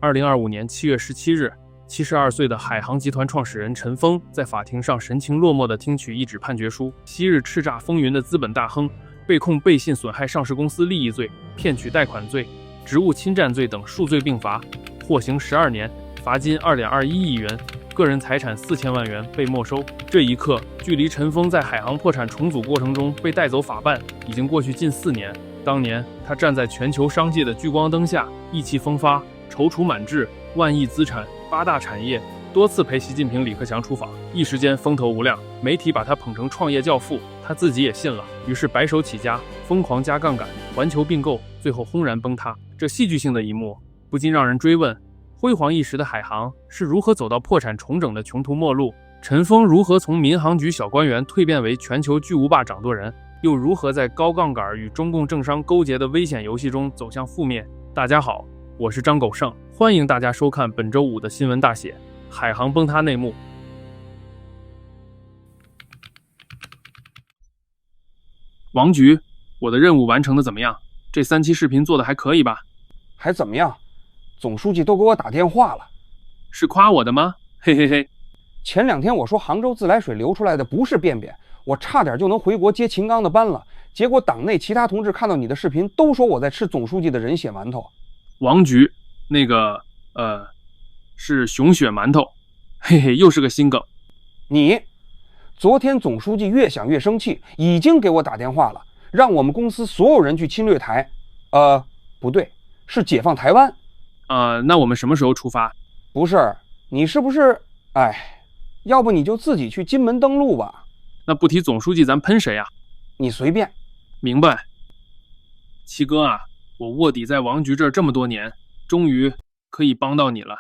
2025年7月17日，72岁的海航集团创始人陈峰在法庭上神情落寞地听取一纸判决书。昔日叱咤风云的资本大亨，被控背信损害上市公司利益罪、骗取贷款罪、职务侵占罪等数罪并罚，获刑12年，罚金2.21亿元，个人财产4000万元被没收。这一刻，距离陈峰在海航破产重组过程中被带走法办，已经过去近4年。当年，他站在全球商界的聚光灯下，意气风发，踌躇满志，万亿资产、8大产业，多次陪习近平、李克强出访，一时间风头无量，媒体把他捧成创业教父，他自己也信了，于是白手起家，疯狂加杠杆，环球并购，最后轰然崩塌。这戏剧性的一幕，不禁让人追问：辉煌一时的海航是如何走到破产重整的穷途末路？陈峰如何从民航局小官员蜕变为全球巨无霸掌舵人？又如何在高杠杆与中共政商勾结的危险游戏中走向覆灭？大家好，我是张狗剩，欢迎大家收看本周5的新闻大写：海航崩塌内幕。王局，我的任务完成的怎么样？这3期视频做的还可以吧？还怎么样？总书记都给我打电话了。是夸我的吗？嘿嘿嘿。前2天我说杭州自来水流出来的不是便便，我差点就能回国接秦刚的班了。结果党内其他同志看到你的视频，都说我在吃总书记的人血馒头。王局，那个是熊血馒头。嘿嘿，又是个新梗。昨天总书记越想越生气，已经给我打电话了，让我们公司所有人去侵略台。不对，是解放台湾。那我们什么时候出发？不是，你是不是？要不你就自己去金门登陆吧。那不提总书记，咱喷谁啊？你随便。明白。七哥啊，我卧底在王局这儿这么多年，终于可以帮到你了。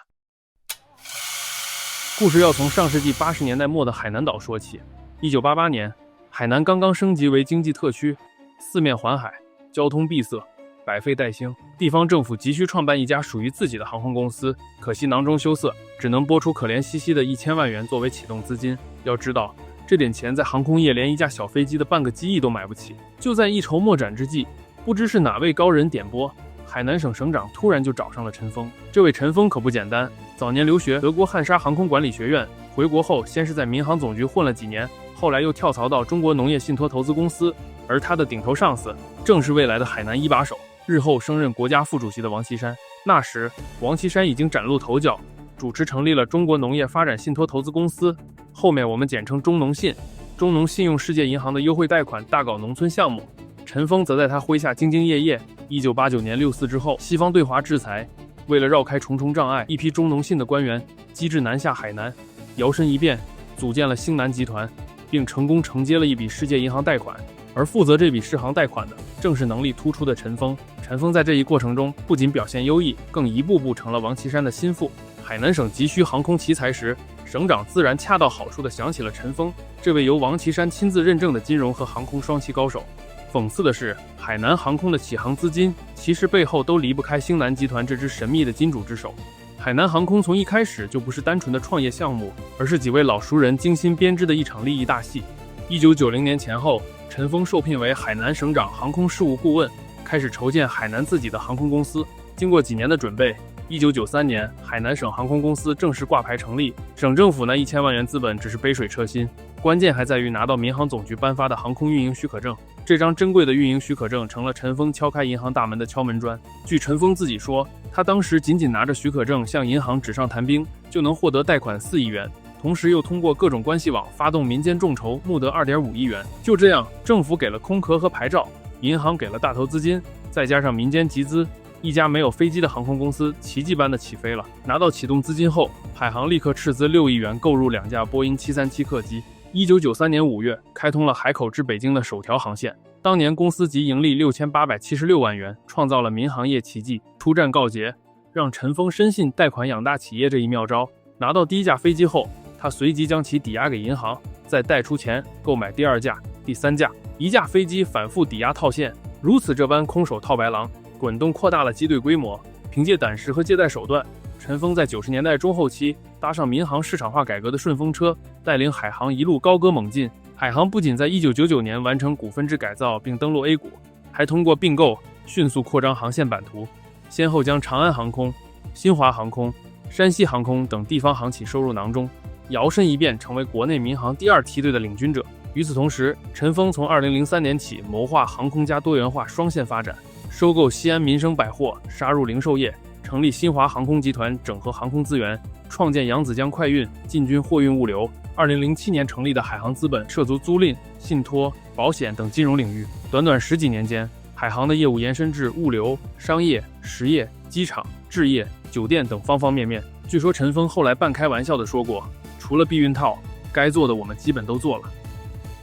故事要从上世纪80年代末的海南岛说起。1988年，海南刚刚升级为经济特区，四面环海，交通闭塞，百废待兴，地方政府急需创办一家属于自己的航空公司，可惜囊中羞涩，只能拨出可怜兮兮的1000万元作为启动资金。要知道，这点钱在航空业连一架小飞机的半个机翼都买不起。就在一筹莫展之际，不知是哪位高人点拨，海南省省长突然就找上了陈峰。这位陈峰可不简单，早年留学德国汉莎航空管理学院，回国后先是在民航总局混了几年，后来又跳槽到中国农业信托投资公司，而他的顶头上司正是未来的海南一把手，日后升任国家副主席的王岐山。那时，王岐山已经崭露头角，主持成立了中国农业发展信托投资公司，后面我们简称中农信。中农信用世界银行的优惠贷款，大搞农村项目。陈峰则在他麾下兢兢业业。1989年6·4之后，西方对华制裁，为了绕开重重障碍，一批中农信的官员机智南下海南，摇身一变，组建了星南集团，并成功承接了一笔世界银行贷款。而负责这笔世行贷款的，正是能力突出的陈峰。陈峰在这一过程中不仅表现优异，更一步步成了王岐山的心腹。海南省急需航空奇才时，省长自然恰到好处地想起了陈峰，这位由王岐山亲自认证的金融和航空双栖高手。讽刺的是，海南航空的起航资金其实背后都离不开星南集团这只神秘的金主之手。海南航空从一开始就不是单纯的创业项目，而是几位老熟人精心编织的一场利益大戏。1990年前后，陈峰受聘为海南省长航空事务顾问，开始筹建海南自己的航空公司。经过几年的准备，1993年，海南省航空公司正式挂牌成立。省政府那1000万元资本只是杯水车薪，关键还在于拿到民航总局颁发的航空运营许可证。这张珍贵的运营许可证成了陈峰敲开银行大门的敲门砖。据陈峰自己说，他当时仅拿着许可证向银行纸上谈兵，就能获得贷款4亿元，同时又通过各种关系网发动民间众筹，募得2.5亿元。就这样，政府给了空壳和牌照，银行给了大头资金，再加上民间集资，一家没有飞机的航空公司奇迹般的起飞了。拿到启动资金后，海航立刻斥资6亿元购入2架波音737客机。1993年5月，开通了海口至北京的首条航线。当年公司即盈利6876万元，创造了民航业奇迹。出战告捷，让陈峰深信贷款养大企业这一妙招。拿到第1架飞机后，他随即将其抵押给银行，再贷出钱购买第2架、第3架，1架飞机反复抵押套现，如此这般空手套白狼，滚动扩大了机队规模。凭借胆识和借贷手段，陈峰在90年代中后期搭上民航市场化改革的顺风车，带领海航一路高歌猛进。海航不仅在1999年完成股份制改造并登陆 A 股，还通过并购迅速扩张航线版图，先后将长安航空、新华航空、山西航空等地方航企收入囊中，摇身一变成为国内民航第2梯队的领军者。与此同时，陈峰从2003年起谋划航空加多元化双线发展，收购西安民生百货，杀入零售业，成立新华航空集团，整合航空资源，创建扬子江快运，进军货运物流。2007年成立的海航资本涉足租赁、信托、保险等金融领域，短短10几年间，海航的业务延伸至物流、商业、实业、机场、置业、酒店等方方面面。据说陈峰后来半开玩笑地说过，除了避孕套，该做的我们基本都做了。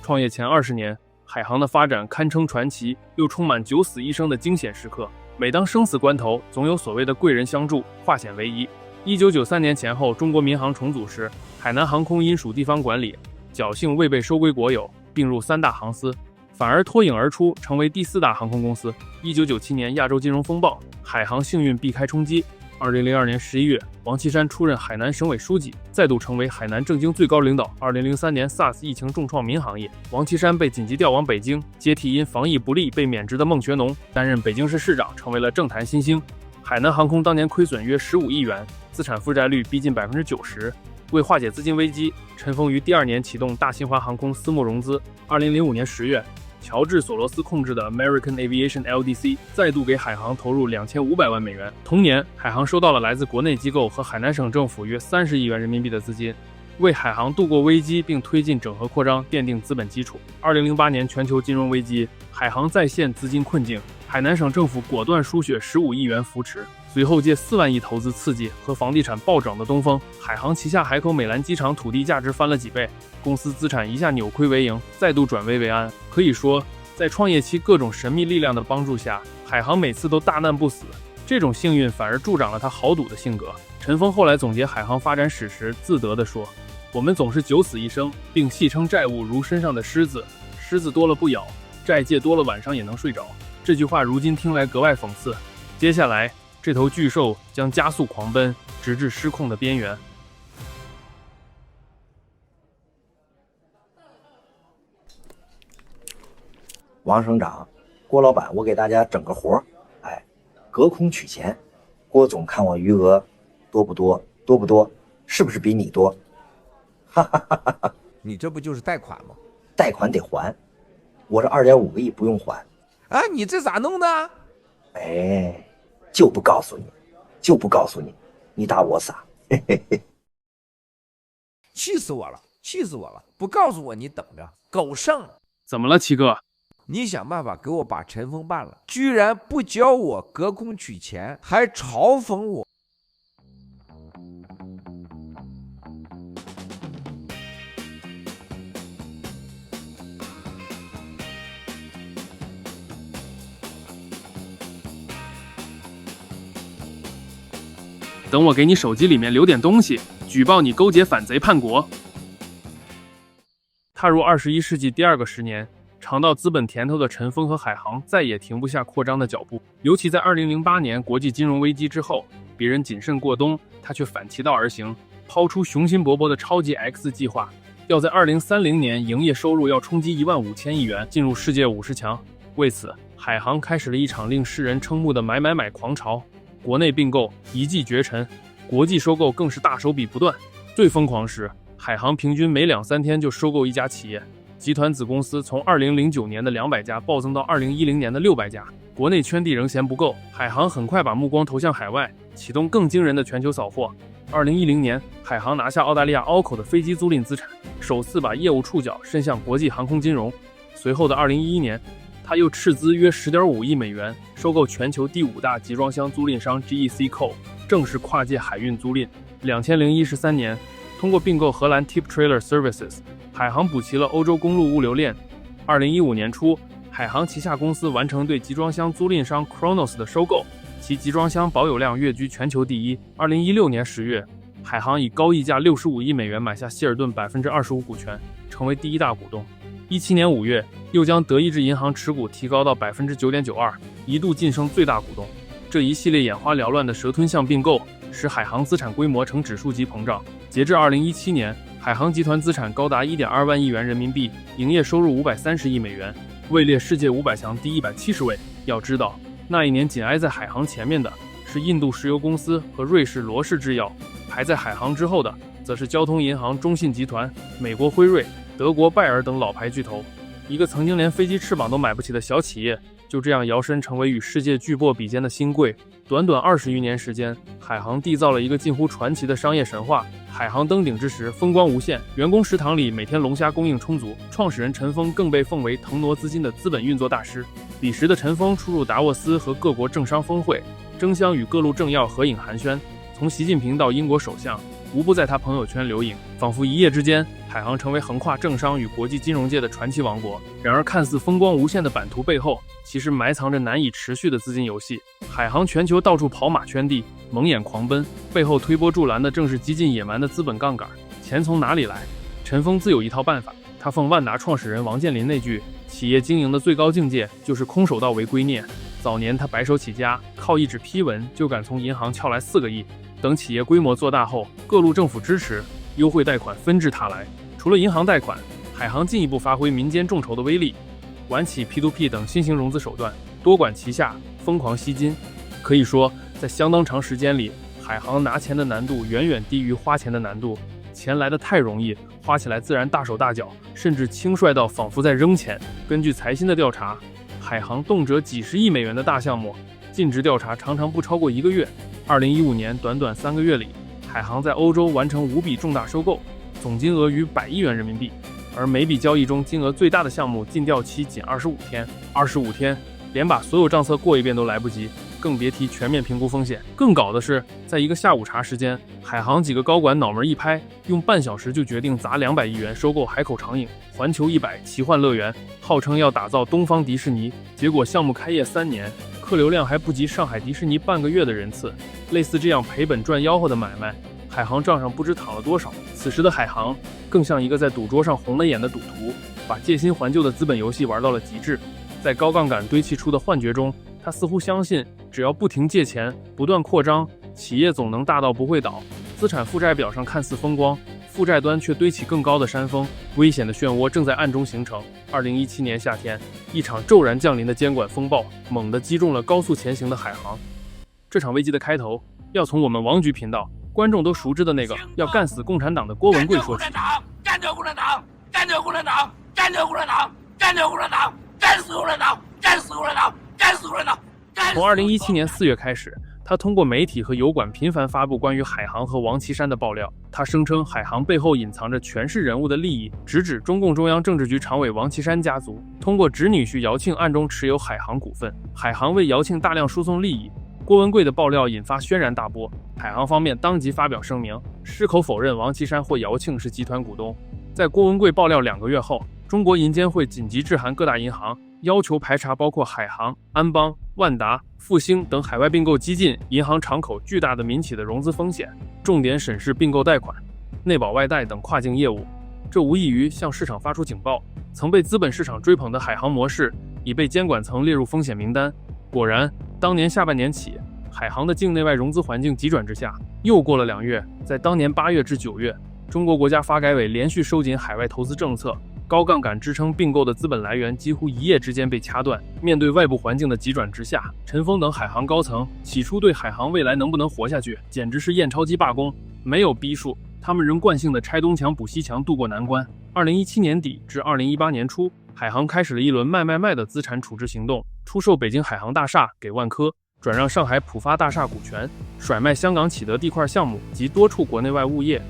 创业前20年，海航的发展堪称传奇，又充满九死一生的惊险时刻。每当生死关头，总有所谓的贵人相助，化险为夷。1993年前后，中国民航重组时，海南航空因属地方管理，侥幸未被收归国有，并入3大航司，反而脱颖而出，成为第4大航空公司。1997年亚洲金融风暴，海航幸运避开冲击。2002年11月，王岐山出任海南省委书记，再度成为海南政经最高领导。2003年 SARS 疫情重创民航业，王岐山被紧急调往北京，接替因防疫不力被免职的孟学农，担任北京市市长，成为了政坛新星。海南航空当年亏损约15亿元，资产负债率逼近90%。为化解资金危机，陈峰于第2年启动大新华航空私募融资。2005年10月，乔治·索罗斯控制的 American Aviation LDC 再度给海航投入2500万美元。同年，海航收到了来自国内机构和海南省政府约30亿元人民币的资金，为海航度过危机并推进整合扩张奠定资本基础。2008年全球金融危机，海航再现资金困境，海南省政府果断输血15亿元扶持，随后借4万亿投资刺激和房地产暴涨的东风，海航旗下海口美兰机场土地价值翻了几倍，公司资产一下扭亏为盈，再度转危为安。可以说，在创业期各种神秘力量的帮助下，海航每次都大难不死，这种幸运反而助长了他豪赌的性格。陈峰后来总结海航发展史时自得地说，我们总是九死一生，并戏称债务如身上的狮子，狮子多了不咬，债戒多了晚上也能睡着。这句话如今听来格外讽刺。接下来，这头巨兽将加速狂奔，直至失控的边缘。王省长，郭老板，我给大家整个活儿，隔空取钱。郭总看我余额多不多？多不多？是不是比你多？哈哈哈哈哈！你这不就是贷款吗？贷款得还，我这2.5个亿不用还。啊，你这咋弄的？就不告诉你，就不告诉你，你打我傻，嘿嘿嘿！气死我了，气死我了！不告诉我，你等着，狗剩！怎么了，七哥？你想办法给我把陈峰办了，居然不教我隔空取钱，还嘲讽我。等我给你手机里面留点东西，举报你勾结反贼叛国。踏入21世纪第2个10年，尝到资本甜头的陈峰和海航再也停不下扩张的脚步。尤其在2008年国际金融危机之后，别人谨慎过冬，他却反其道而行，抛出雄心勃勃的超级 X 计划，要在2030年营业收入要冲击15000亿元，进入世界50强。为此，海航开始了一场令世人瞠目的买狂潮。国内并购一骑绝尘，国际收购更是大手笔不断。最疯狂时，海航平均每2-3天就收购一家企业，集团子公司从2009年的200家暴增到2010年的600家。国内圈地仍嫌不够，海航很快把目光投向海外，启动更惊人的全球扫货。2010年，海航拿下澳大利亚 ALCO 的飞机租赁资产，首次把业务触角伸向国际航空金融。随后的2011年，他又斥资约10.5亿美元收购全球第5大集装箱租赁商 GEC-Co， 正式跨界海运租赁。2013年，通过并购荷兰 Tip Trailer Services， 海航补齐了欧洲公路物流链。2015年初，海航旗下公司完成对集装箱租赁商 Kronos 的收购，其集装箱保有量跃居全球第一。2016年10月，海航以高溢价65亿美元买下希尔顿25%股权，成为第1大股东。17年5月，又将德意志银行持股提高到 9.92%， 一度晋升最大股东。这一系列眼花缭乱的蛇吞象并购，使海航资产规模呈指数级膨胀。截至2017年，海航集团资产高达 1.2万亿元人民币，营业收入530亿美元，位列世界500强第170位。要知道，那一年紧挨在海航前面的是印度石油公司和瑞士罗氏制药。排在海航之后的，则是交通银行、中信集团、美国辉瑞、德国拜耳等老牌巨头。一个曾经连飞机翅膀都买不起的小企业，就这样摇身成为与世界巨擘比肩的新贵。短短20余年时间，海航缔造了一个近乎传奇的商业神话。海航登顶之时，风光无限，员工食堂里每天龙虾供应充足，创始人陈峰更被奉为腾挪资金的资本运作大师。彼时的陈峰出入达沃斯和各国政商峰会，争相与各路政要合影寒暄，从习近平到英国首相，无不在他朋友圈留影，仿佛一夜之间，海航成为横跨政商与国际金融界的传奇王国。然而，看似风光无限的版图背后，其实埋藏着难以持续的资金游戏。海航全球到处跑马圈地，蒙眼狂奔，背后推波助澜的正是激进野蛮的资本杠杆。钱从哪里来？陈峰自有一套办法。他奉万达创始人王健林那句“企业经营的最高境界就是空手道为圭臬”。早年他白手起家，靠一纸批文就敢从银行撬来4个亿。等企业规模做大后，各路政府支持，优惠贷款纷至沓来。除了银行贷款，海航进一步发挥民间众筹的威力，玩起 P2P 等新型融资手段，多管齐下，疯狂吸金。可以说，在相当长时间里，海航拿钱的难度远远低于花钱的难度。钱来得太容易，花起来自然大手大脚，甚至轻率到仿佛在扔钱。根据财新的调查，海航动辄几十亿美元的大项目，尽职调查常常不超过1个月。2015年短短3个月里，海航在欧洲完成5笔重大收购，总金额逾100亿元人民币，而每笔交易中金额最大的项目尽调期仅25天，25天连把所有账册过一遍都来不及，更别提全面评估风险。更搞的是，在一个下午茶时间，海航几个高管脑门一拍，用半小时就决定砸200亿元收购海口长影、环球100奇幻乐园，号称要打造东方迪士尼。结果项目开业3年，客流量还不及上海迪士尼半个月的人次。类似这样赔本赚吆喝的买卖，海航账上不知躺了多少。此时的海航更像一个在赌桌上红了眼的赌徒，把借新还旧的资本游戏玩到了极致。在高杠杆堆砌出的幻觉中，他似乎相信只要不停借钱，不断扩张，企业总能大到不会倒。资产负债表上看似风光，负债端却堆起更高的山峰，危险的漩涡正在暗中形成。2017年夏天，一场骤然降临的监管风暴猛地击中了高速前行的海航。这场危机的开头要从我们王局频道观众都熟知的那个要干死共产党的郭文贵说起。干掉共产党！干掉共产党！干掉共产党！干掉共产党！干死共产党！干死共产党！干死共产党！从2017年4月开始，他通过媒体和油管频繁发布关于海航和王岐山的爆料。他声称海航背后隐藏着权势人物的利益，直指中共中央政治局常委王岐山家族通过侄女婿姚庆暗中持有海航股份，海航为姚庆大量输送利益。郭文贵的爆料引发轩然大波，海航方面当即发表声明，矢口否认王岐山或姚庆是集团股东。在郭文贵爆料2个月后，中国银监会紧急致函各大银行，要求排查包括海航、安邦、万达、复兴等海外并购激进银行敞口巨大的民企的融资风险，重点审视并购贷款、内保外贷等跨境业务。这无异于向市场发出警报，曾被资本市场追捧的海航模式已被监管层列入风险名单。果然，当年下半年起，海航的境内外融资环境急转直下。又过了2月，在当年8月至9月，中国国家发改委连续收紧海外投资政策，高杠杆支撑并购的资本来源几乎一夜之间被掐断。面对外部环境的急转直下，陈峰等海航高层起初对海航未来能不能活下去简直是验钞机罢工，没有逼数，他们仍惯性的拆东墙补西墙，渡过难关。2017年底至2018年初，海航开始了一轮卖的资产处置行动，出售北京海航大厦给万科，转让上海浦发大厦股权，甩卖香港启德地块项目及多处国内外物业，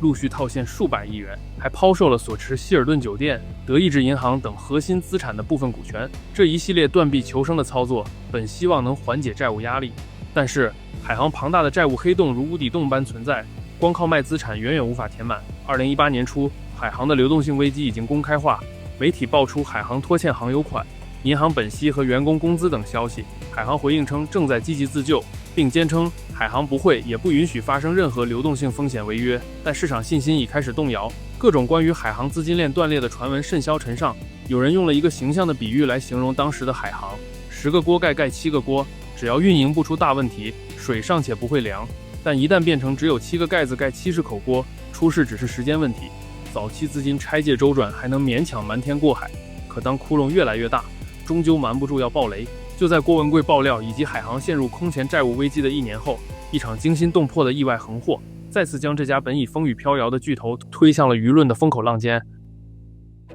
陆续套现数百亿元，还抛售了所持希尔顿酒店、德意志银行等核心资产的部分股权。这一系列断臂求生的操作，本希望能缓解债务压力，但是海航庞大的债务黑洞如无底洞般存在，光靠卖资产远远无法填满。2018年初，海航的流动性危机已经公开化，媒体爆出海航拖欠航油款、银行本息和员工工资等消息。海航回应称正在积极自救，并坚称海航不会也不允许发生任何流动性风险违约。但市场信心已开始动摇，各种关于海航资金链断裂的传闻甚嚣尘上。有人用了一个形象的比喻来形容当时的海航：10个锅盖7个锅，只要运营不出大问题，水尚且不会凉，但一旦变成只有7个盖子盖70口锅，出事只是时间问题。早期资金拆借周转还能勉强瞒天过海，可当窟窿越来越大，终究瞒不住要爆雷。就在郭文贵爆料以及海航陷入空前债务危机的1年后，一场惊心动魄的意外横祸再次将这家本已风雨飘摇的巨头推向了舆论的风口浪尖。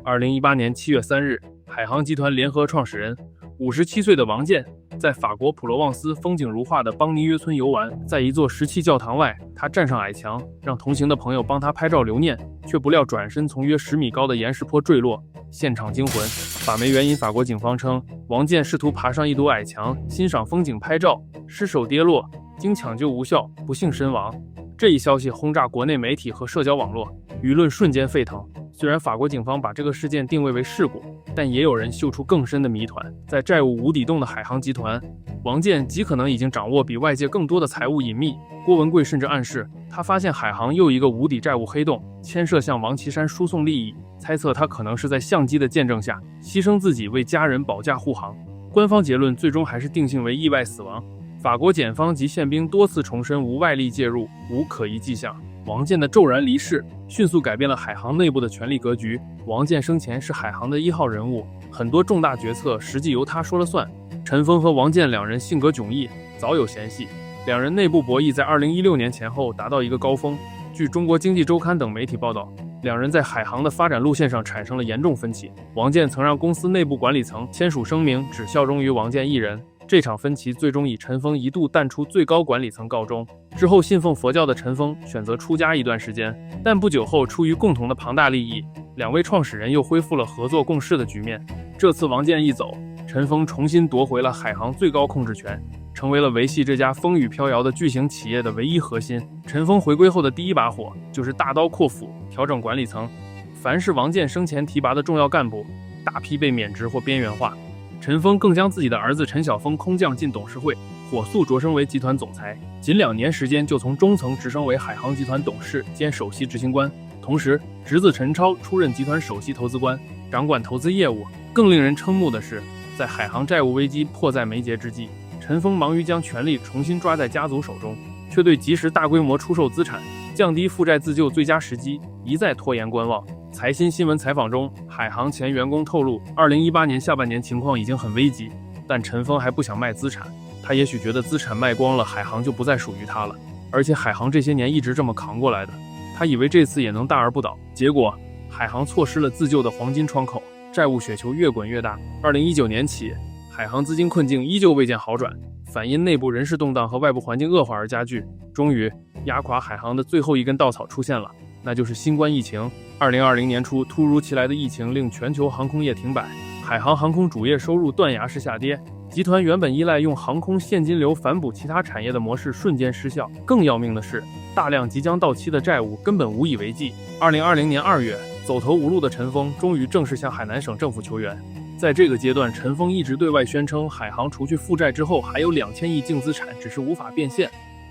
2018年7月3日，海航集团联合创始人57岁的王健在法国普罗旺斯风景如画的邦尼约村游玩，在一座石砌教堂外，他站上矮墙，让同行的朋友帮他拍照留念，却不料转身从约10米高的岩石坡坠落，现场惊魂。法媒援引法国警方称，王健试图爬上一堵矮墙欣赏风景拍照，失手跌落，经抢救无效，不幸身亡。这一消息轰炸国内媒体和社交网络，舆论瞬间沸腾。虽然法国警方把这个事件定位为事故，但也有人嗅出更深的谜团。在债务无底洞的海航集团，王健极可能已经掌握比外界更多的财务隐秘。郭文贵甚至暗示，他发现海航又一个无底债务黑洞，牵涉向王岐山输送利益，猜测他可能是在相机的见证下牺牲自己为家人保驾护航。官方结论最终还是定性为意外死亡。法国检方及宪兵多次重申无外力介入，无可疑迹象。王健的骤然离世迅速改变了海航内部的权力格局。王健生前是海航的1号人物，很多重大决策实际由他说了算。陈峰和王健两人性格迥异，早有嫌隙，两人内部博弈在2016年前后达到一个高峰。据中国经济周刊等媒体报道，两人在海航的发展路线上产生了严重分歧。王健曾让公司内部管理层签署声明，只效忠于王健一人。这场分歧最终以陈峰一度淡出最高管理层告终。之后信奉佛教的陈峰选择出家一段时间，但不久后出于共同的庞大利益，两位创始人又恢复了合作共事的局面。这次王健一走，陈峰重新夺回了海航最高控制权，成为了维系这家风雨飘摇的巨型企业的唯一核心。陈峰回归后的第一把火就是大刀阔斧调整管理层，凡是王健生前提拔的重要干部，大批被免职或边缘化。陈峰更将自己的儿子陈晓峰空降进董事会，火速擢升为集团总裁，仅2年时间就从中层直升为海航集团董事兼首席执行官。同时，侄子陈超出任集团首席投资官，掌管投资业务。更令人瞠目的是，在海航债务危机迫在眉睫之际，陈峰忙于将权力重新抓在家族手中，却对及时大规模出售资产、降低负债自救最佳时机一再拖延观望。财新新闻采访中，海航前员工透露，2018年下半年情况已经很危急，但陈峰还不想卖资产。他也许觉得资产卖光了，海航就不再属于他了。而且海航这些年一直这么扛过来的，他以为这次也能大而不倒。结果，海航错失了自救的黄金窗口，债务雪球越滚越大。2019年起，海航资金困境依旧未见好转，反因内部人事动荡和外部环境恶化而加剧。终于，压垮海航的最后一根稻草出现了，那就是新冠疫情。2020年初，突如其来的疫情令全球航空业停摆，海航航空主业收入断崖式下跌，集团原本依赖用航空现金流反哺其他产业的模式瞬间失效。更要命的是，大量即将到期的债务根本无以为继。2020年2月，走投无路的陈峰终于正式向海南省政府求援。在这个阶段，陈峰一直对外宣称，海航除去负债之后还有2000亿净资产，只是无法变现。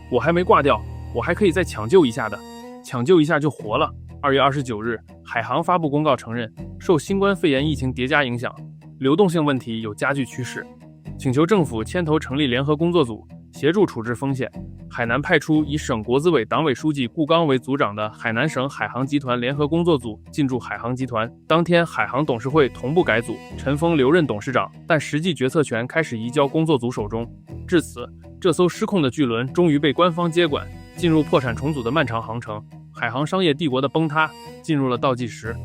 我还没挂掉，我还可以再抢救一下的，抢救一下就活了。2月29日，海航发布公告承认，受新冠肺炎疫情叠加影响，流动性问题有加剧趋势，请求政府牵头成立联合工作组，协助处置风险。海南派出以省国资委党委书记顾刚为组长的海南省海航集团联合工作组进驻海航集团。当天，海航董事会同步改组，陈峰留任董事长，但实际决策权开始移交工作组手中。至此，这艘失控的巨轮终于被官方接管，进入破产重组的漫长航程。海航商业帝国的崩塌进入了倒计时。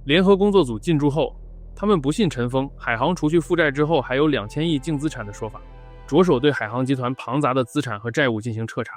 联合工作组进驻后，他们不信陈峰海航除去负债之后还有2000亿净资产的说法，着手对海航集团庞杂的资产和债务进行彻查。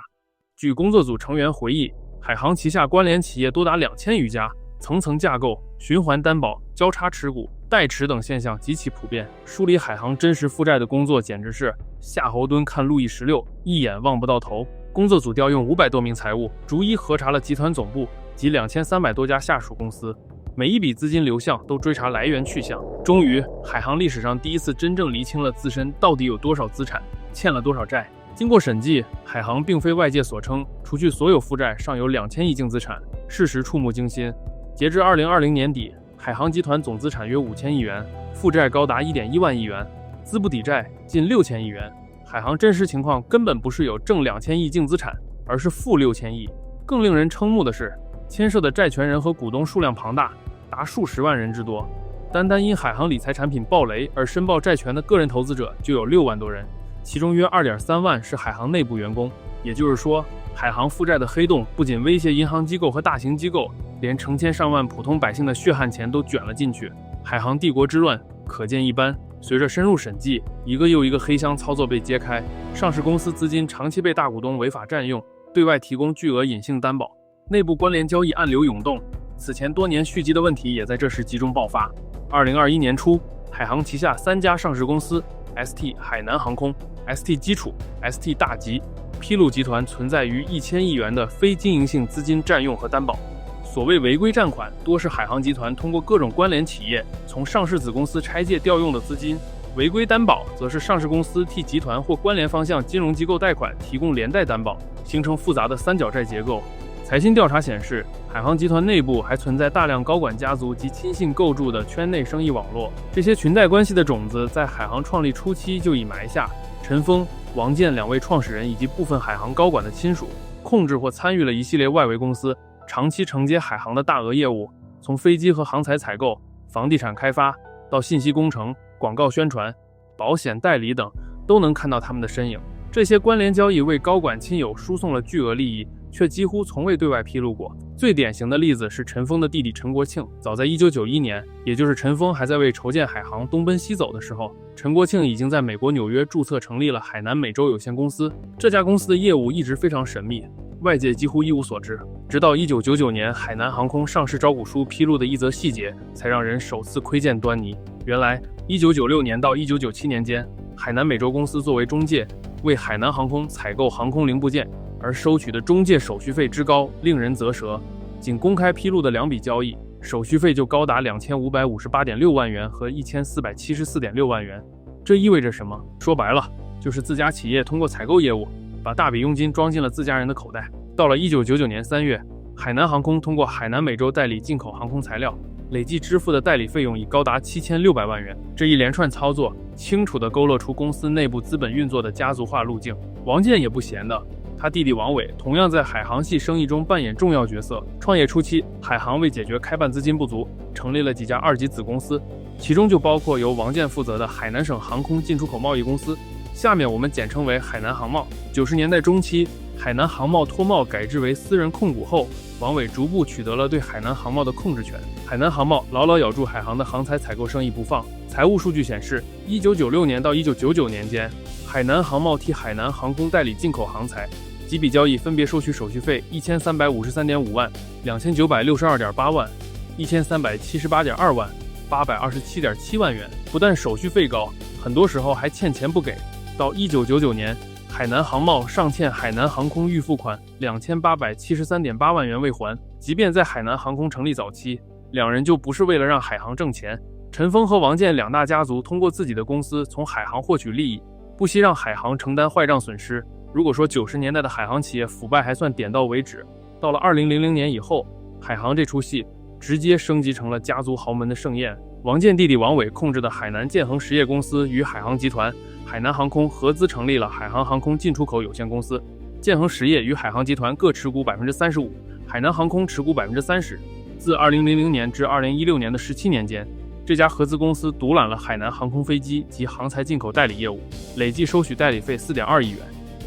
据工作组成员回忆，海航旗下关联企业多达2000余家，层层架构、循环担保、交叉持股、代持等现象极其普遍。梳理海航真实负债的工作简直是夏侯惇看路易16，一眼望不到头。工作组调用500多名财务，逐一核查了集团总部及2300多家下属公司，每一笔资金流向都追查来源去向。终于，海航历史上第一次真正厘清了自身到底有多少资产，欠了多少债。经过审计，海航并非外界所称除去所有负债尚有2000亿净资产，事实触目惊心。截至2020年底，海航集团总资产约5000亿元，负债高达1.1万亿元，资不抵债近6000亿元。海航真实情况根本不是有正2000亿净资产，而是负6000亿。更令人瞠目的是，牵涉的债权人和股东数量庞大，达数十万人之多。单因海航理财产品暴雷而申报债权的个人投资者就有6万多人，其中约 2.3 万是海航内部员工。也就是说，海航负债的黑洞不仅威胁银行机构和大型机构，连成千上万普通百姓的血汗钱都卷了进去。海航帝国之乱可见一斑。随着深入审计，一个又一个黑箱操作被揭开，上市公司资金长期被大股东违法占用，对外提供巨额隐性担保，内部关联交易暗流涌动。此前多年蓄积的问题也在这时集中爆发。2021年初，海航旗下3家上市公司 ST 海南航空、ST 基础、ST 大吉披露集团存在于1000亿元的非经营性资金占用和担保。所谓违规占款，多是海航集团通过各种关联企业从上市子公司拆借调用的资金；违规担保则是上市公司替集团或关联方向金融机构贷款提供连带担保，形成复杂的三角债结构。财新调查显示，海航集团内部还存在大量高管家族及亲信构筑的圈内生意网络，这些裙带关系的种子在海航创立初期就已埋下。陈峰、王健2位创始人以及部分海航高管的亲属，控制或参与了一系列外围公司，长期承接海航的大额业务，从飞机和航材采购、房地产开发到信息工程、广告宣传、保险代理等，都能看到他们的身影。这些关联交易为高管亲友输送了巨额利益，却几乎从未对外披露过。最典型的例子是陈峰的弟弟陈国庆。早在1991年，也就是陈峰还在为筹建海航东奔西走的时候，陈国庆已经在美国纽约注册成立了海南美洲有限公司。这家公司的业务一直非常神秘，外界几乎一无所知，直到1999年海南航空上市招股书披露的一则细节，才让人首次窥见端倪。原来1996年到1997年间，海南美洲公司作为中介，为海南航空采购航空零部件，而收取的中介手续费之高令人啧舌。仅公开披露的2笔交易，手续费就高达2558.6万元和1474.6万元。这意味着什么？说白了，就是自家企业通过采购业务把大笔佣金装进了自家人的口袋。到了1999年3月，海南航空通过海南美洲代理进口航空材料，累计支付的代理费用已高达7600万元。这一连串操作清楚地勾勒出公司内部资本运作的家族化路径。王健也不闲的，他弟弟王伟同样在海航系生意中扮演重要角色。创业初期，海航为解决开办资金不足，成立了几家2级子公司，其中就包括由王健负责的海南省航空进出口贸易公司，下面我们简称为海南航贸。90年代中期，海南航贸脱贸改制为私人控股后，王伟逐步取得了对海南航贸的控制权。海南航贸牢牢咬住海航的航材采购生意不放。财务数据显示，1996年到1999年间，海南航贸替海南航空代理进口航材，几笔交易分别收取手续费1353.5万、2962.8万、1378.2万、827.7万元。不但手续费高，很多时候还欠钱不给。到1999年，海南航贸尚欠海南航空预付款2873.8万元未还。即便在海南航空成立早期，两人就不是为了让海航挣钱。陈峰和王健2大家族通过自己的公司从海航获取利益，不惜让海航承担坏账损失。如果说90年代的海航企业腐败还算点到为止，到了2000年以后，海航这出戏直接升级成了家族豪门的盛宴。王健弟弟王伟控制的海南建恒实业公司与海航集团、海南航空合资成立了海航航空进出口有限公司，建恒实业与海航集团各持股 35%， 海南航空持股 30%。 自2000年至2016年的17年间，这家合资公司独揽了海南航空飞机及航材进口代理业务，累计收取代理费4.2亿元。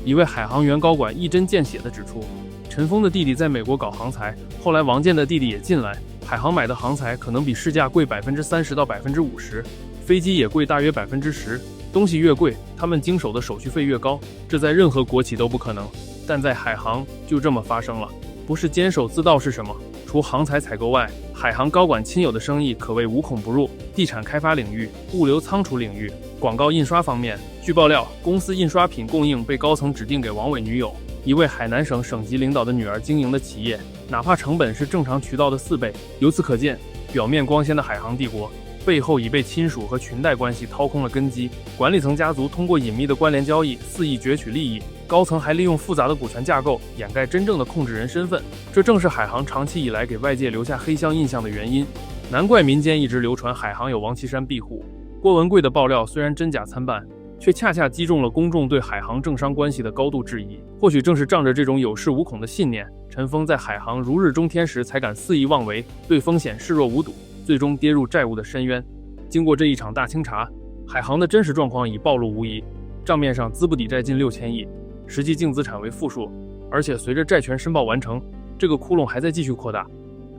一位海航原高管一针见血地指出，陈峰的弟弟在美国搞航材，后来王健的弟弟也进来，海航买的航材可能比市价贵30%到50%，飞机也贵大约10%。东西越贵，他们经手的手续费越高，这在任何国企都不可能，但在海航就这么发生了。不是坚守自盗是什么？除航材采购外，海航高管亲友的生意可谓无孔不入。地产开发领域、物流仓储领域、广告印刷方面，据爆料，公司印刷品供应被高层指定给王伟女友，一位海南省省级领导的女儿经营的企业，哪怕成本是正常渠道的4倍。由此可见，表面光鲜的海航帝国背后已被亲属和裙带关系掏空了根基。管理层家族通过隐秘的关联交易肆意攫取利益，高层还利用复杂的股权架构掩盖真正的控制人身份。这正是海航长期以来给外界留下黑箱印象的原因。难怪民间一直流传海航有王岐山庇护。郭文贵的爆料虽然真假参半，却恰恰击中了公众对海航政商关系的高度质疑。或许正是仗着这种有恃无恐的信念，陈峰在海航如日中天时才敢肆意妄为，对风险视若无睹。最终跌入债务的深渊。经过这一场大清查，海航的真实状况已暴露无遗，账面上资不抵债近6000亿，实际净资产为负数，而且随着债权申报完成，这个窟窿还在继续扩大。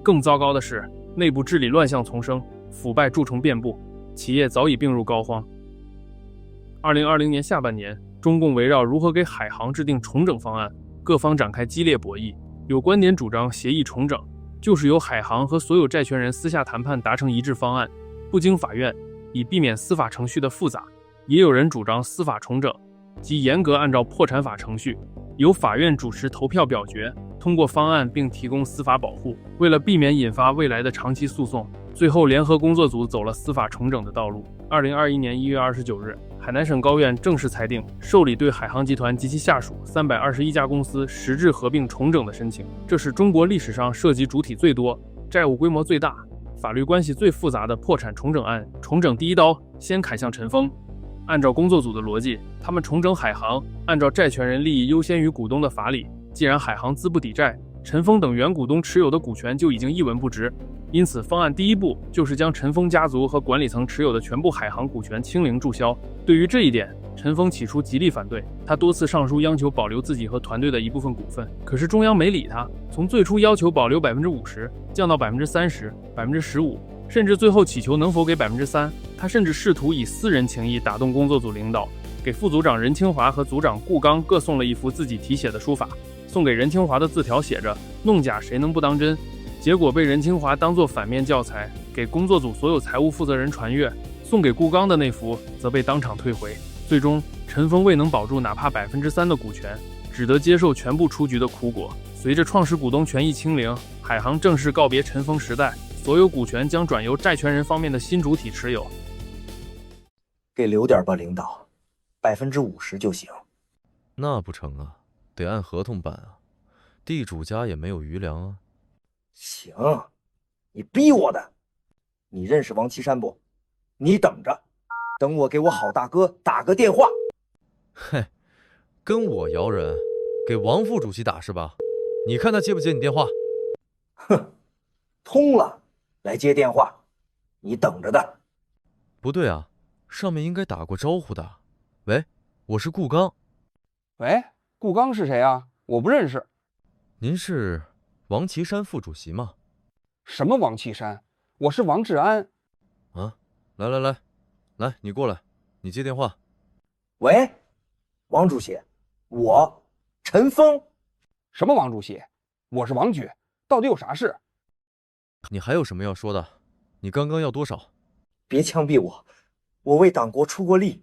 更糟糕的是，内部治理乱象丛生，腐败蛀虫遍布，企业早已病入膏肓。2020年下半年，中共围绕如何给海航制定重整方案，各方展开激烈博弈。有观点主张协议重整就是由海航和所有债权人私下谈判达成一致方案，不经法院，以避免司法程序的复杂。也有人主张司法重整，即严格按照破产法程序，由法院主持投票表决，通过方案并提供司法保护。为了避免引发未来的长期诉讼，最后联合工作组走了司法重整的道路。2021年1月29日，海南省高院正式裁定受理对海航集团及其下属321家公司实质合并重整的申请。这是中国历史上涉及主体最多、债务规模最大、法律关系最复杂的破产重整案。重整第一刀先砍向陈峰。按照工作组的逻辑，他们重整海航，按照债权人利益优先于股东的法理，既然海航资不抵债，陈峰等原股东持有的股权就已经一文不值，因此方案第一步就是将陈峰家族和管理层持有的全部海航股权清零注销。对于这一点，陈峰起初极力反对，他多次上书央求保留自己和团队的一部分股份，可是中央没理他，从最初要求保留50%，降到30%、15%，甚至最后祈求能否给3%。他甚至试图以私人情谊打动工作组领导，给副组长任清华和组长顾刚各送了一幅自己题写的书法。送给任清华的字条写着“弄假谁能不当真”，结果被任清华当作反面教材，给工作组所有财务负责人传阅。送给顾刚的那幅则被当场退回。最终，陈峰未能保住哪怕3%的股权，只得接受全部出局的苦果。随着创始股东权益清零，海航正式告别陈峰时代，所有股权将转由债权人方面的新主体持有。给留点吧，领导，50%就行。那不成啊，得按合同办啊，地主家也没有余粮啊。行，你逼我的。你认识王岐山不？你等着，等我给我好大哥打个电话。嘿，跟我摇人，给王副主席打是吧？你看他接不接你电话？哼，通了，来接电话，你等着的。不对啊，上面应该打过招呼的。喂，我是顾刚。喂，顾刚是谁啊？我不认识。您是王岐山副主席吗？什么王岐山？我是王志安。啊，来，你过来，你接电话。喂，王主席，我陈峰。什么王主席？我是王局，到底有啥事？你还有什么要说的？你刚刚要多少？别枪毙我，我为党国出过力。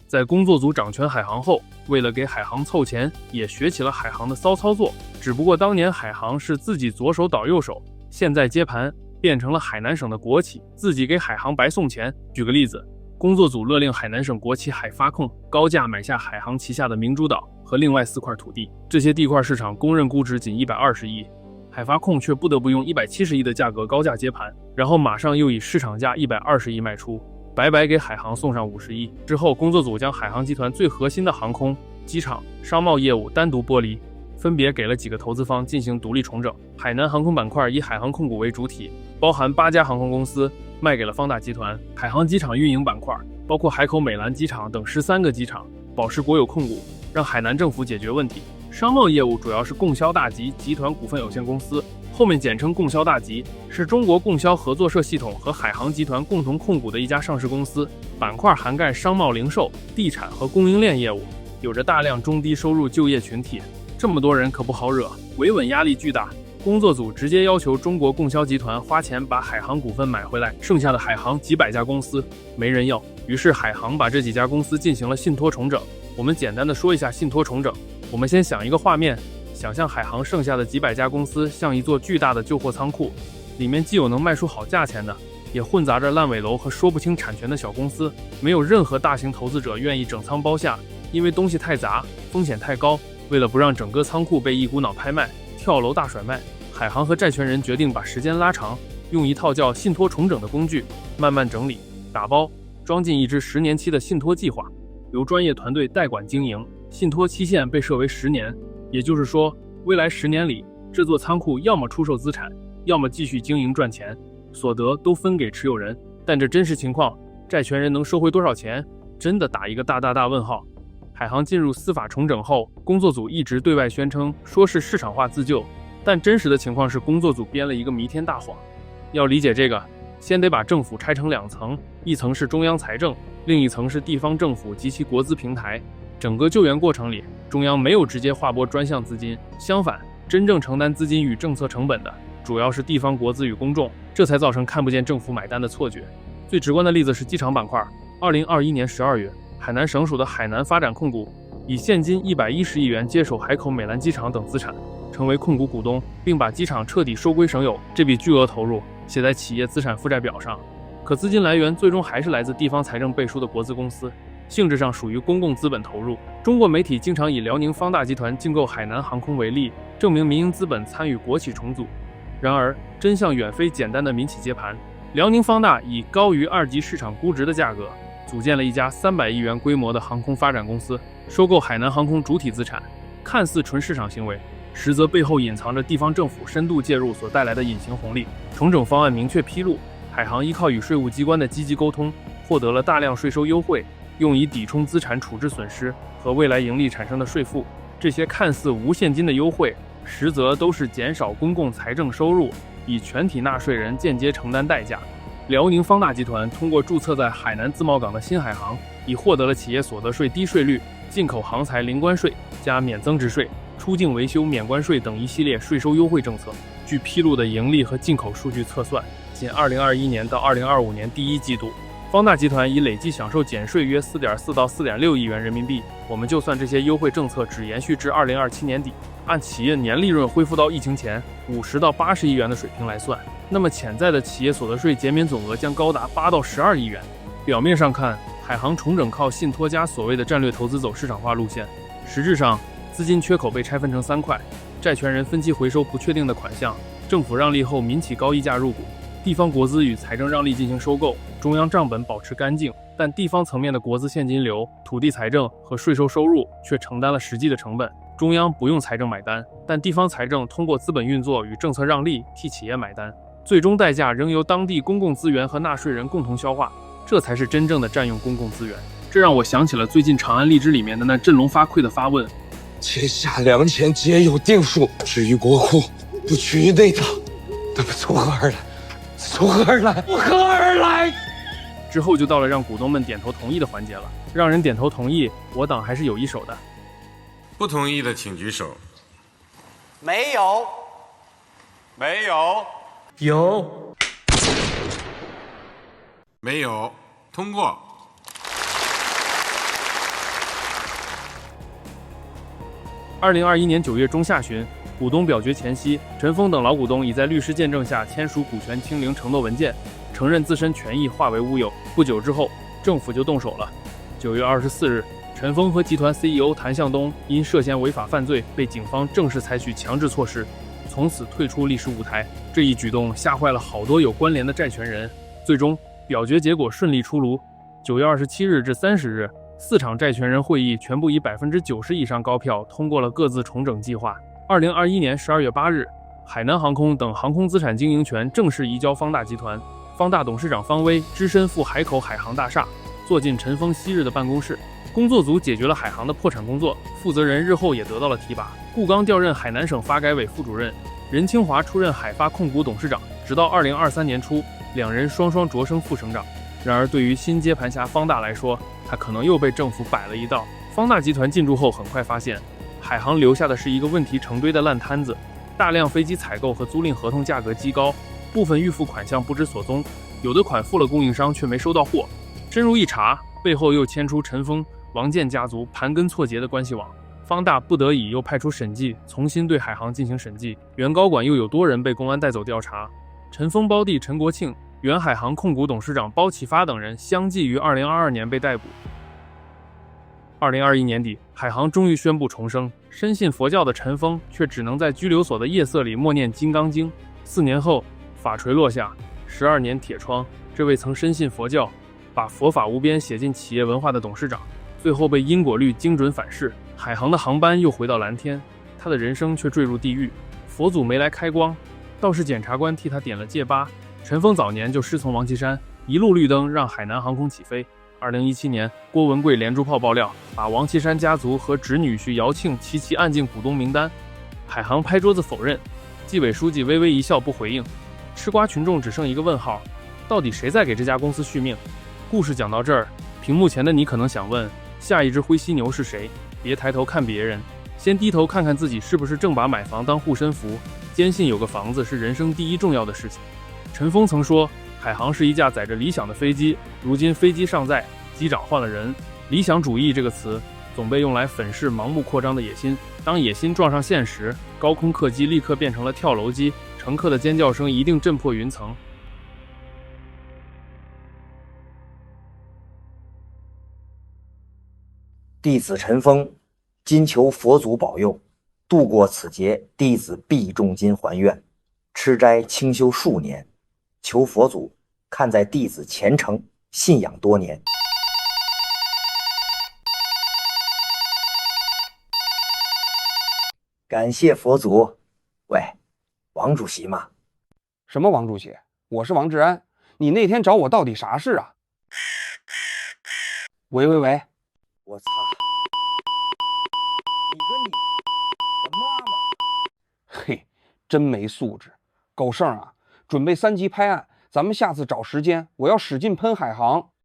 在工作组掌权海航后，为了给海航凑钱，也学起了海航的骚操作。只不过当年海航是自己左手倒右手，现在接盘变成了海南省的国企，自己给海航白送钱。举个例子，工作组勒令海南省国企海发控高价买下海航旗下的明珠岛和另外4块土地，这些地块市场公认估值仅120亿，海发控却不得不用170亿的价格高价接盘，然后马上又以市场价120亿卖出，白白给海航送上50亿。之后，工作组将海航集团最核心的航空、机场、商贸业务单独剥离，分别给了几个投资方进行独立重整。海南航空板块以海航控股为主体，包含8家航空公司，卖给了方大集团。海航机场运营板块包括海口美兰机场等13个机场，保持国有控股，让海南政府解决问题。商贸业务主要是供销大集集团股份有限公司，后面简称供销大集，是中国供销合作社系统和海航集团共同控股的一家上市公司。板块涵盖商贸零售、地产和供应链业务，有着大量中低收入就业群体。这么多人可不好惹，维稳压力巨大。工作组直接要求中国供销集团花钱把海航股份买回来，剩下的海航几百家公司没人要，于是海航把这几家公司进行了信托重整。我们简单的说一下信托重整。我们先想一个画面，想象海航剩下的几百家公司像一座巨大的旧货仓库，里面既有能卖出好价钱的，也混杂着烂尾楼和说不清产权的小公司，没有任何大型投资者愿意整仓包下，因为东西太杂，风险太高。为了不让整个仓库被一股脑拍卖、跳楼大甩卖，海航和债权人决定把时间拉长，用一套叫信托重整的工具，慢慢整理、打包，装进一支10年期的信托计划，由专业团队代管经营。信托期限被设为10年，也就是说，未来10年里，这座仓库要么出售资产，要么继续经营赚钱。所得都分给持有人，但这真实情况，债权人能收回多少钱，真的打一个大问号。海航进入司法重整后，工作组一直对外宣称说是市场化自救，但真实的情况是工作组编了一个弥天大谎。要理解这个，先得把政府拆成2层，一层是中央财政，另一层是地方政府及其国资平台。整个救援过程里，中央没有直接划拨专项资金，相反，真正承担资金与政策成本的主要是地方国资与公众，这才造成看不见政府买单的错觉。最直观的例子是机场板块。2021年12月，海南省属的海南发展控股以现金110亿元接手海口美兰机场等资产，成为控股股东，并把机场彻底收归省有。这笔巨额投入写在企业资产负债表上，可资金来源最终还是来自地方财政背书的国资公司，性质上属于公共资本投入。中国媒体经常以辽宁方大集团竞购海南航空为例，证明民营资本参与国企重组。然而，真相远非简单的民企接盘。辽宁方大以高于2级市场估值的价格，组建了一家300亿元规模的航空发展公司，收购海南航空主体资产。看似纯市场行为，实则背后隐藏着地方政府深度介入所带来的隐形红利。重整方案明确披露，海航依靠与税务机关的积极沟通，获得了大量税收优惠，用以抵充资产处置损失和未来盈利产生的税负。这些看似无现金的优惠，实则都是减少公共财政收入，以全体纳税人间接承担代价。辽宁方大集团通过注册在海南自贸港的新海航，已获得了企业所得税低税率、进口航材零关税加免增值税、出境维修免关税等一系列税收优惠政策。据披露的盈利和进口数据测算，仅2021年到2025年第1季度，方大集团已累计享受减税约4.4到4.6亿元人民币。我们就算这些优惠政策只延续至2027年底，按企业年利润恢复到疫情前50到80亿元的水平来算，那么潜在的企业所得税减免总额将高达8到12亿元。表面上看，海航重整靠信托加所谓的战略投资走市场化路线，实质上资金缺口被拆分成3块：债权人分期回收不确定的款项，政府让利后民企高溢价入股，地方国资与财政让利进行收购。中央账本保持干净，但地方层面的国资现金流、土地财政和税收收入却承担了实际的成本。中央不用财政买单，但地方财政通过资本运作与政策让利替企业买单，最终代价仍由当地公共资源和纳税人共同消化，这才是真正的占用公共资源。这让我想起了最近《长安荔枝》里面的那振聋发聩的发问：天下良钱皆有定数，至于国库，不取于内党，那么从何而来？从何而来？从何而来？之后就到了让股东们点头同意的环节了。让人点头同意，我党还是有一手的。不同意的请举手。没有，没有，有，没有，通过。2021年9月中下旬，股东表决前夕，陈峰等老股东已在律师见证下签署股权清零承诺文件，承认自身权益化为乌有。不久之后，政府就动手了。9月24日，陈峰和集团 CEO 谭向东因涉嫌违法犯罪，被警方正式采取强制措施，从此退出历史舞台。这一举动吓坏了好多有关联的债权人。最终，表决结果顺利出炉。9月27日至30日，4场债权人会议全部以90%以上高票通过了各自重整计划。2021年12月8日，海南航空等航空资产经营权正式移交方大集团。方大董事长方威只身赴海口海航大厦，坐进陈峰昔日的办公室。工作组解决了海航的破产工作，负责人日后也得到了提拔。顾刚调任海南省发改委副主任，任清华出任海发控股董事长，直到2023年初，两人双双擢升副省长。然而，对于新接盘侠方大来说，他可能又被政府摆了一道。方大集团进驻后，很快发现海航留下的是一个问题成堆的烂摊子，大量飞机采购和租赁合同价格极高，部分预付款项不知所踪，有的款付了供应商却没收到货。深入一查，背后又牵出陈峰、王建家族盘根错节的关系网。方大不得已又派出审计重新对海航进行审计，原高管又有多人被公安带走调查。陈峰胞弟陈国庆、原海航控股董事长包启发等人相继于2022年被逮捕。2021年底，海航终于宣布重生，深信佛教的陈峰却只能在拘留所的夜色里默念《金刚经》。4年后，法锤落下，12年铁窗。这位曾深信佛教，把佛法无边写进企业文化的董事长，最后被因果律精准反噬，海航的航班又回到蓝天，他的人生却坠入地狱。佛祖没来开光，倒是检察官替他点了戒疤，陈峰早年就师从王岐山，一路绿灯让海南航空起飞。2017年，郭文贵连珠炮爆料，把王岐山家族和侄女婿姚庆齐齐按进股东名单。海航拍桌子否认，纪委书记微微一笑不回应。吃瓜群众只剩一个问号：到底谁在给这家公司续命？故事讲到这儿，屏幕前的你可能想问：下一只灰犀牛是谁？别抬头看别人，先低头看看自己是不是正把买房当护身符，坚信有个房子是人生第一重要的事情。陈峰曾说，海航是一架载着理想的飞机，如今飞机尚在，机长换了人。理想主义这个词总被用来粉饰盲目扩张的野心，当野心撞上现实，高空客机立刻变成了跳楼机，乘客的尖叫声一定震破云层。弟子陈峰，今求佛祖保佑，度过此劫，弟子必重金还愿，吃斋清修数年，求佛祖看在弟子虔诚信仰多年。感谢佛祖。喂，王主席嘛？什么王主席？我是王志安。你那天找我到底啥事啊？喂，我操！你跟你的妈妈！嘿，真没素质。狗剩啊，准备3级拍案，咱们下次找时间，我要使劲喷海航。